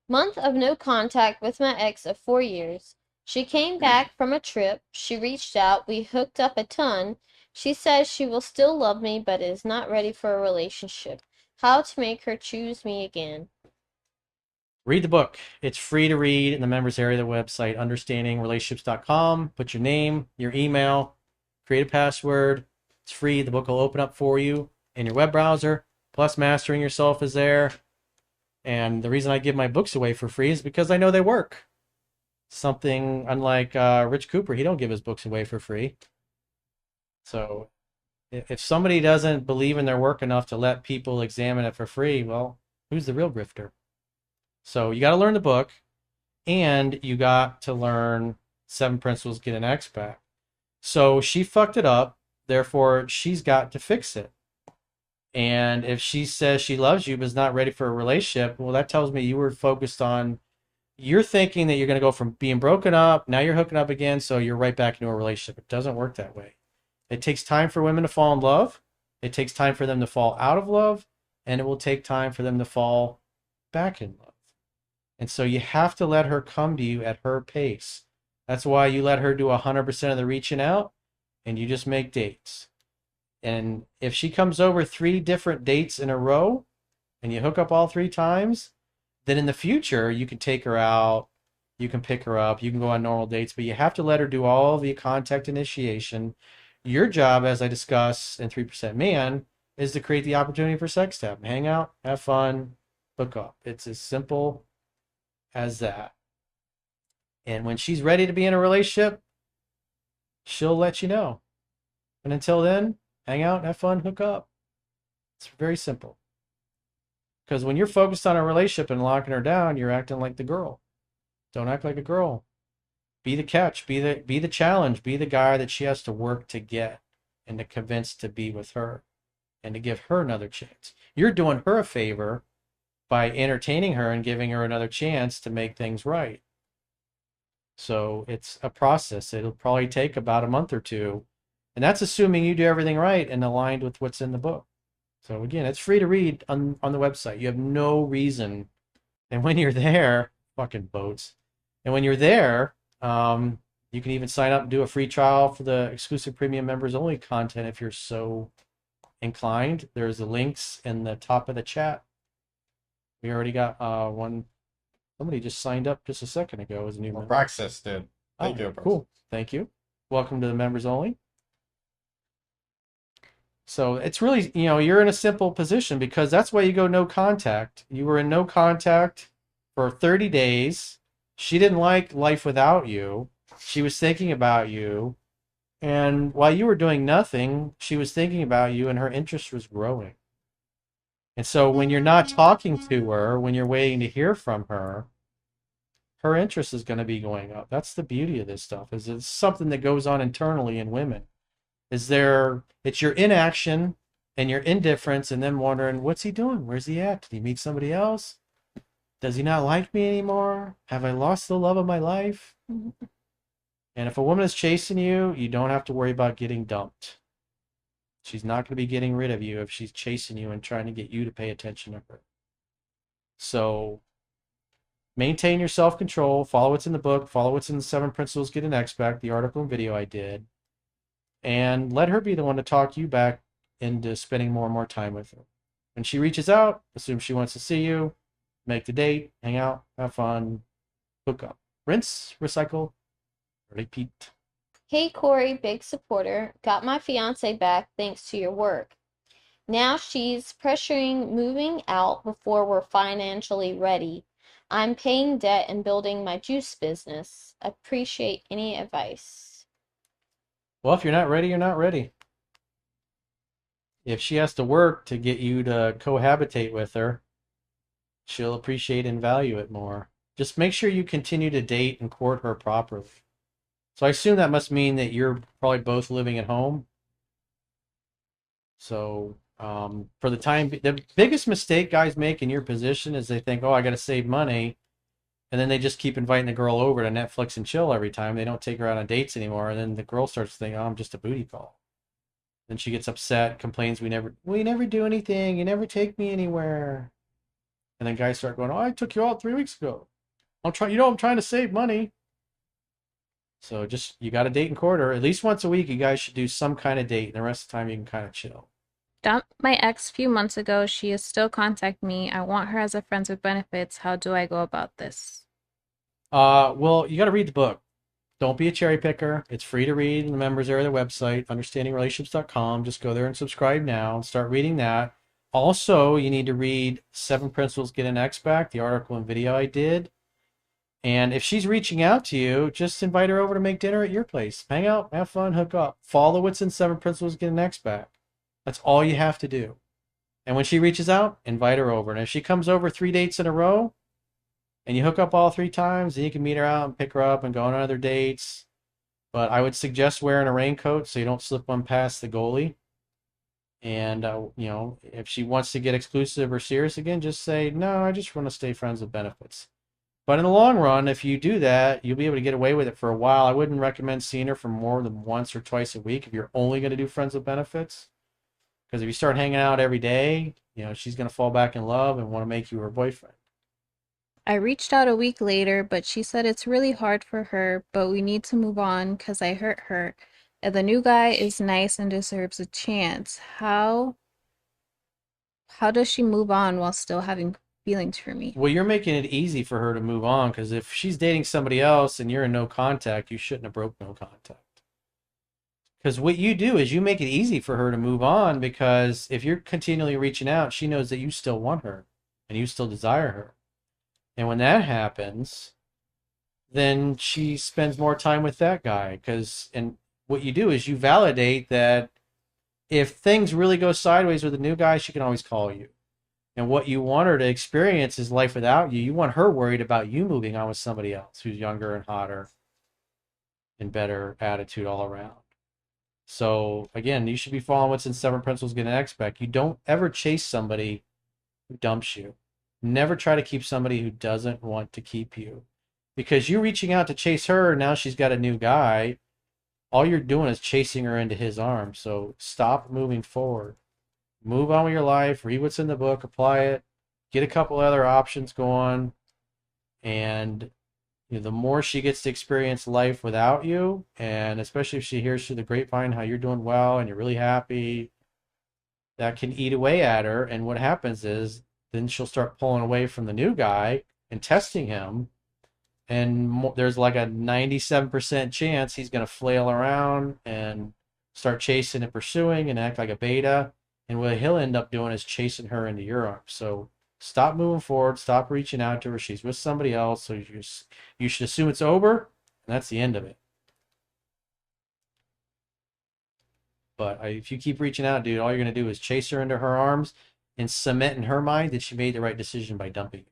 Month of no contact with my ex of 4 years. She came back from a trip. She reached out. We hooked up a ton. She says she will still love me, but is not ready for a relationship. How to make her choose me again. Read the book. It's free to read in the members area of the website, understandingrelationships.com. Put your name, your email, create a password. It's free. The book will open up for you in your web browser. Plus, Mastering Yourself is there. And the reason I give my books away for free is because I know they work. Something unlike Rich Cooper, he don't give his books away for free. So if somebody doesn't believe in their work enough to let people examine it for free, well, who's the real grifter? So you got to learn the book, and you got to learn 7 Principles Get an X Back. So she fucked it up, therefore she's got to fix it. And if she says she loves you but is not ready for a relationship, well, that tells me you were focused on, you're thinking that you're going to go from being broken up, now you're hooking up again, so you're right back into a relationship. It doesn't work that way. It takes time for women to fall in love. It takes time for them to fall out of love, and it will take time for them to fall back in love. And so you have to let her come to you at her pace. That's why you let her do 100% of the reaching out, and you just make dates. And if she comes over 3 different dates in a row and you hook up all 3 times, then in the future you can take her out, you can pick her up, you can go on normal dates, but you have to let her do all the contact initiation. Your job, as I discuss in 3% Man, is to create the opportunity for sex to happen. Hang out, have fun, hook up. It's as simple as that. And when she's ready to be in a relationship, she'll let you know. And until then, hang out, have fun, hook up. It's very simple. Because when you're focused on a relationship and locking her down, you're acting like the girl. Don't act like a girl. Be the catch, be the challenge, be the guy that she has to work to get and to convince to be with her and to give her another chance. You're doing her a favor by entertaining her and giving her another chance to make things right. So it's a process. It'll probably take about a month or two. And that's assuming you do everything right and aligned with what's in the book. So again, it's free to read on the website. You have no reason. And when you're there, fucking boats. And when you're there, you can even sign up and do a free trial for the exclusive premium members only content if you're so inclined. There's the links in the top of the chat. We already got one. Somebody just signed up just a second ago as a new member. Praxis did. Thank you. Cool. Thank you. Welcome to the members only. So it's really, you're in a simple position because that's why you go no contact. You were in no contact for 30 days. She didn't like life without you. She was thinking about you. And while you were doing nothing, she was thinking about you and her interest was growing. And so when you're not talking to her, when you're waiting to hear from her, her interest is going to be going up. That's the beauty of this stuff, is it's something that goes on internally in women. It's your inaction and your indifference and then wondering, what's he doing? Where's he at? Did he meet somebody else? Does he not like me anymore? Have I lost the love of my life? And if a woman is chasing you, you don't have to worry about getting dumped. She's not going to be getting rid of you if she's chasing you and trying to get you to pay attention to her. So maintain your self-control, follow what's in the book, follow what's in the 7 Principles Get an X Back, the article and video I did, and let her be the one to talk you back into spending more and more time with her. When she reaches out, assume she wants to see you, make the date, hang out, have fun, hook up. Rinse, recycle, repeat. Hey Corey, big supporter. Got my fiance back thanks to your work. Now she's pressuring moving out before we're financially ready. I'm paying debt and building my juice business. Appreciate any advice. Well, if you're not ready, you're not ready. If she has to work to get you to cohabitate with her, she'll appreciate and value it more. Just make sure you continue to date and court her properly. So I assume that must mean that you're probably both living at home. So for the biggest mistake guys make in your position is they think, oh, I got to save money. And then they just keep inviting the girl over to Netflix and chill every time. They don't take her out on dates anymore. And then the girl starts to think, oh, I'm just a booty call. Then she gets upset, complains, we never do anything. You never take me anywhere. And then guys start going, "Oh, I took you out 3 weeks ago. I'm trying to save money." So just, you got to date and court her. At least once a week, you guys should do some kind of date. And the rest of the time, you can kind of chill. Dumped my ex a few months ago. She is still contacting me. I want her as a friends with benefits. How do I go about this? Well, you got to read the book. Don't be a cherry picker. It's free to read in the members area of the website, understandingrelationships.com. Just go there and subscribe now and start reading that. Also, you need to read Seven Principles Get an Ex Back, the article and video I did. And if she's reaching out to you, just invite her over to make dinner at your place. Hang out, have fun, hook up. Follow what's in Seven Principles Get an Ex Back. That's all you have to do. And when she reaches out, invite her over. And if she comes over 3 dates in a row, and you hook up all 3 times, then you can meet her out and pick her up and go on other dates. But I would suggest wearing a raincoat so you don't slip one past the goalie. And, if she wants to get exclusive or serious again, just say, "No, I just want to stay friends with benefits." But in the long run, if you do that, you'll be able to get away with it for a while. I wouldn't recommend seeing her for more than once or twice a week if you're only going to do friends with benefits. Because if you start hanging out every day, she's going to fall back in love and want to make you her boyfriend. I reached out a week later, but she said it's really hard for her, but we need to move on because I hurt her. And the new guy is nice and deserves a chance. How does she move on while still having feelings for me? Well, you're making it easy for her to move on, because if she's dating somebody else and you're in no contact, you shouldn't have broke no contact. Because what you do is you make it easy for her to move on, because if you're continually reaching out, she knows that you still want her and you still desire her. And when that happens, then she spends more time with that guy. And what you do is you validate that if things really go sideways with a new guy, she can always call you. And what you want her to experience is life without you. You want her worried about you moving on with somebody else who's younger and hotter and better attitude all around. So again, you should be following what's in Seven Principles Get an Ex Back. You don't ever chase somebody who dumps you. Never try to keep somebody who doesn't want to keep you. Because you're reaching out to chase her, now she's got a new guy. All you're doing is chasing her into his arms. So stop moving forward. Move on with your life. Read what's in the book. Apply it. Get a couple other options going. And the more she gets to experience life without you, and especially if she hears through the grapevine how you're doing well and you're really happy, that can eat away at her. And what happens is then she'll start pulling away from the new guy and testing him. And there's like a 97% chance he's going to flail around and start chasing and pursuing and act like a beta. And what he'll end up doing is chasing her into your arms. So stop moving forward. Stop reaching out to her. She's with somebody else. So you should assume it's over. And that's the end of it. But if you keep reaching out, dude, all you're going to do is chase her into her arms and cement in her mind that she made the right decision by dumping you.